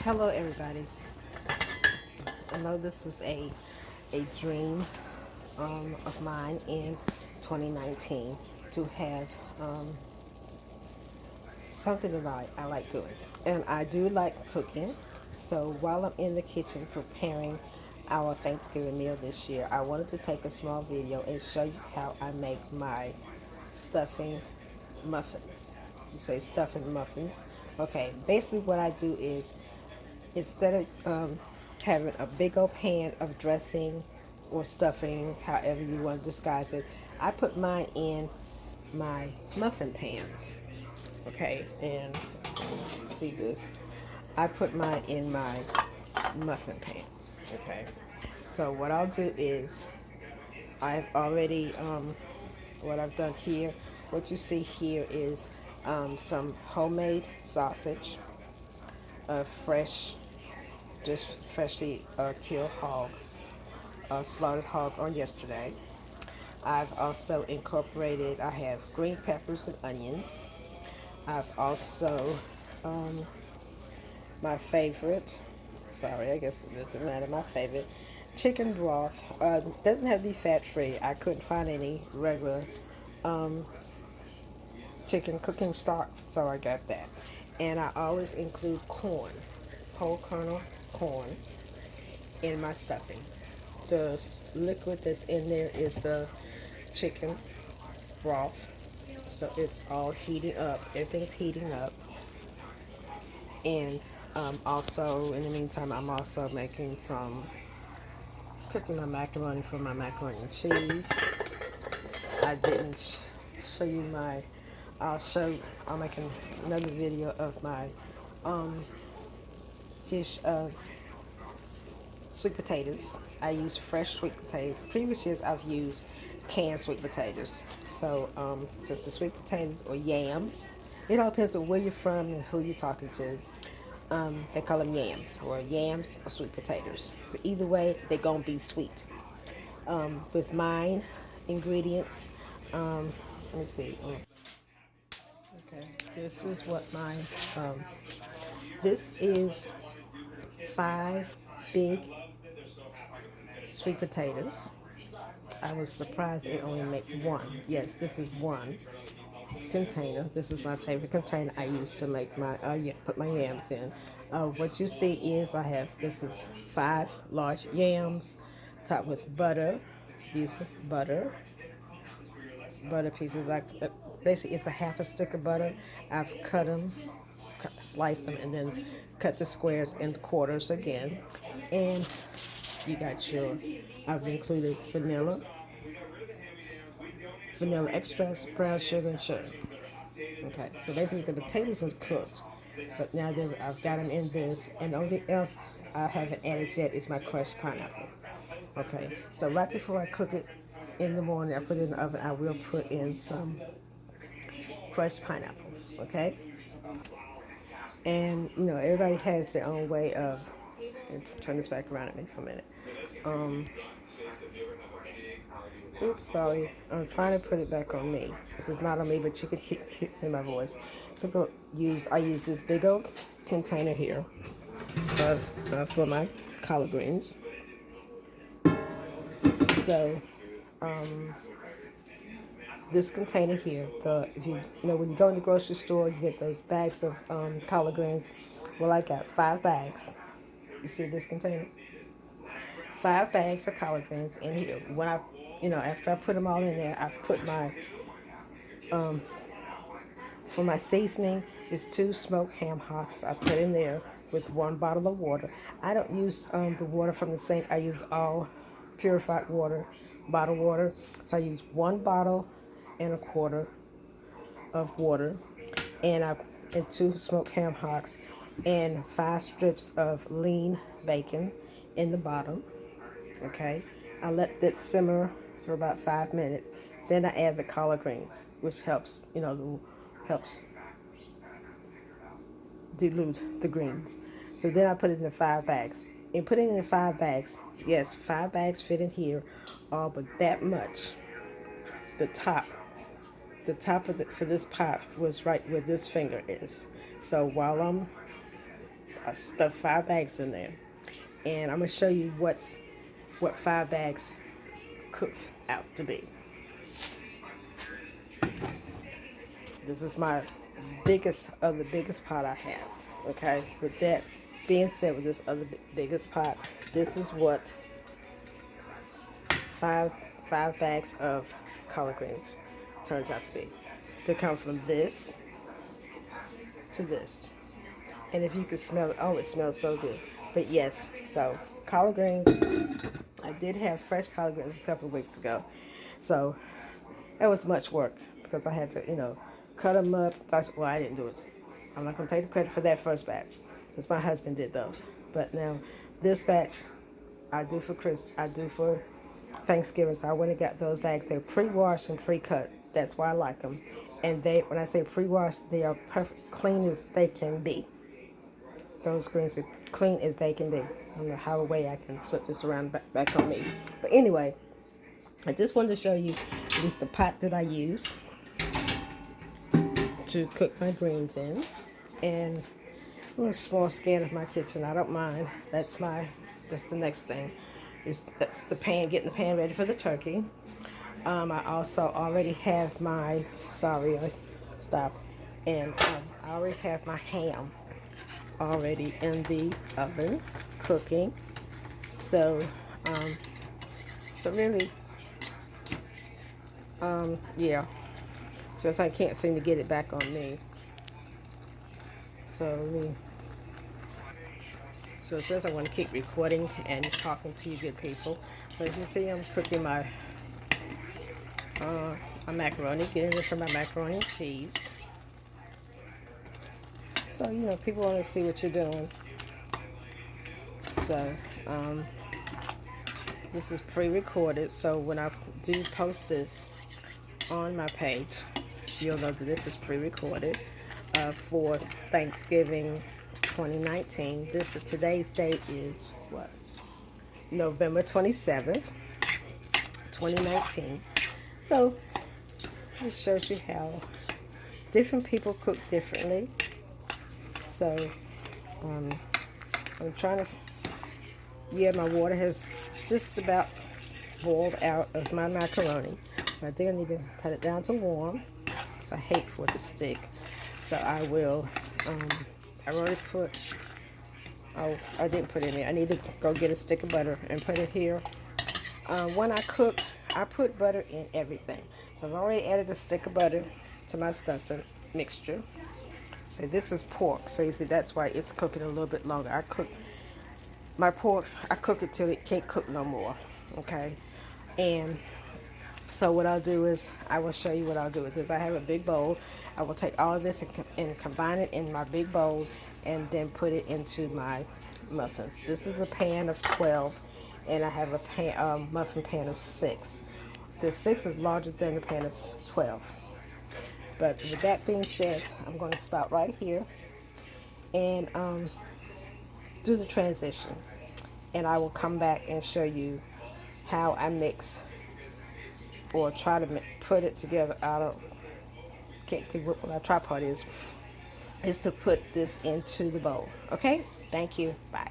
Hello, everybody. I know this was a dream of mine in 2019 to have something that I like doing. And I do like cooking. So while I'm in the kitchen preparing our Thanksgiving meal this year, I wanted to take a small video and show you how I make my stuffing muffins. You say stuffing muffins. Okay, basically what I do is instead of having a big old pan of dressing or stuffing, however you want to disguise it, I put mine in my muffin pans. Okay, and see this. I put mine in my muffin pans. Okay, so what I'll do is I've already, what I've done here, what you see here is some homemade sausage, a fresh, just freshly killed hog, slaughtered hog on yesterday. I've also incorporated, I have green peppers and onions. I've also, my favorite, sorry, I guess it doesn't matter, my favorite, chicken broth. Doesn't have to be fat free. I couldn't find any regular chicken cooking stock, so I got that. And I always include corn, whole kernel corn, in my stuffing. The liquid that's in there is the chicken broth. So it's all heating up. Everything's heating up. And also, in the meantime, I'm also making cooking my macaroni for my macaroni and cheese. I didn't show you I'll make another video of my um, dish of sweet potatoes. I use fresh sweet potatoes. Previous years I've used canned sweet potatoes. So since the sweet potatoes or yams, it all depends on where you're from and who you're talking to. They call them yams or sweet potatoes. So either way, they're gonna be sweet. With mine ingredients, let me see. Okay, this is what my this is 5 big sweet potatoes. I was surprised it only made one. Yes, this is one container. This is my favorite container I use to make put my yams in. What you see is I have, this is 5 large yams topped with butter. These are butter pieces. Basically it's a half a stick of butter. I've cut them, sliced them, and then cut the squares in quarters again. And you got I've included vanilla extract, brown sugar, and sugar. Okay, so basically the potatoes are cooked, but now that I've got them in this, and the only thing else I haven't added yet is my crushed pineapple. Okay, so right before I cook it in the morning, I put it in the oven, I will put in some crushed pineapple. Okay, and everybody has their own way of. Turn this back around at me for a minute. Oops, sorry. I'm trying to put it back on me. This is not on me, but you could hear my voice. I use this big old container here for my collard greens. So this container here, if when you go in the grocery store, you get those bags of collard greens. Well, I got 5 bags. You see this container? 5 bags of collard greens in here. After I put them all in there, I put for my seasoning, is 2 smoked ham hocks. I put in there with 1 bottle of water. I don't use the water from the sink. I use all purified water, bottled water. So I use 1.25 bottles of water, and 2 smoked ham hocks, and 5 strips of lean bacon in the bottom. Okay, I let that simmer for about 5 minutes. Then I add the collard greens, which helps dilute the greens. So then I put it in the 5 bags. And putting it in the 5 bags, yes, 5 bags fit in here, all but that much. The top, for this pot was right where this finger is. So while I'm I stuffed 5 bags in there, and I'm gonna show you what 5 bags cooked out to be. This is my biggest pot I have. Okay, with that being said, with this other biggest pot, this is what five bags of collard greens turns out to be. To come from this to this. And if you could smell it, oh, it smells so good. But yes, so collard greens, I did have fresh collard greens a couple of weeks ago. So it was much work because I had to, cut them up. Well, I didn't do it. I'm not going to take the credit for that first batch because my husband did those. But now this batch, I do for Thanksgiving. So I went and got those bags. They're pre-washed and pre-cut. That's why I like them. And when I say pre-washed, they are perfect, clean as they can be. Those greens are clean as they can be. I don't know how a way I can flip this around back on me. But anyway, I just wanted to show you at least the pot that I use to cook my greens in. And a small scan of my kitchen. I don't mind. That's the next thing. That's the pan, getting the pan ready for the turkey. I also already have my, and I already have my ham already in the oven cooking. So really, yeah, since I can't seem to get it back on me. So it says I want to keep recording and talking to you good people. So as you see, I'm cooking my macaroni, getting this from my macaroni and cheese. So, people want to see what you're doing. So, this is pre-recorded. So when I do post this on my page, you'll know that this is pre-recorded for Thanksgiving 2019. Today's date is what? November 27th, 2019. So it shows you how different people cook differently. So I'm trying to, my water has just about boiled out of my macaroni. So I think I need to cut it down to warm because I hate for it to stick. So I will, I already put, I didn't put it in. I need to go get a stick of butter and put it here. When I cook, I put butter in everything. So I've already added a stick of butter to my stuffing mixture. So this is pork. So you see, that's why it's cooking a little bit longer. I cook my pork, I cook it till it can't cook no more. Okay? And so what I'll do is, I will show you what I'll do with this. I have a big bowl. I will take all of this and combine it in my big bowl and then put it into my muffins. This is a pan of 12 and I have a muffin pan of 6. The 6 is larger than the pan of 12. But with that being said, I'm going to stop right here and do the transition. And I will come back and show you how I mix or try to put it together. Can't think what my tripod is to put this into the bowl. Okay? Thank you. Bye.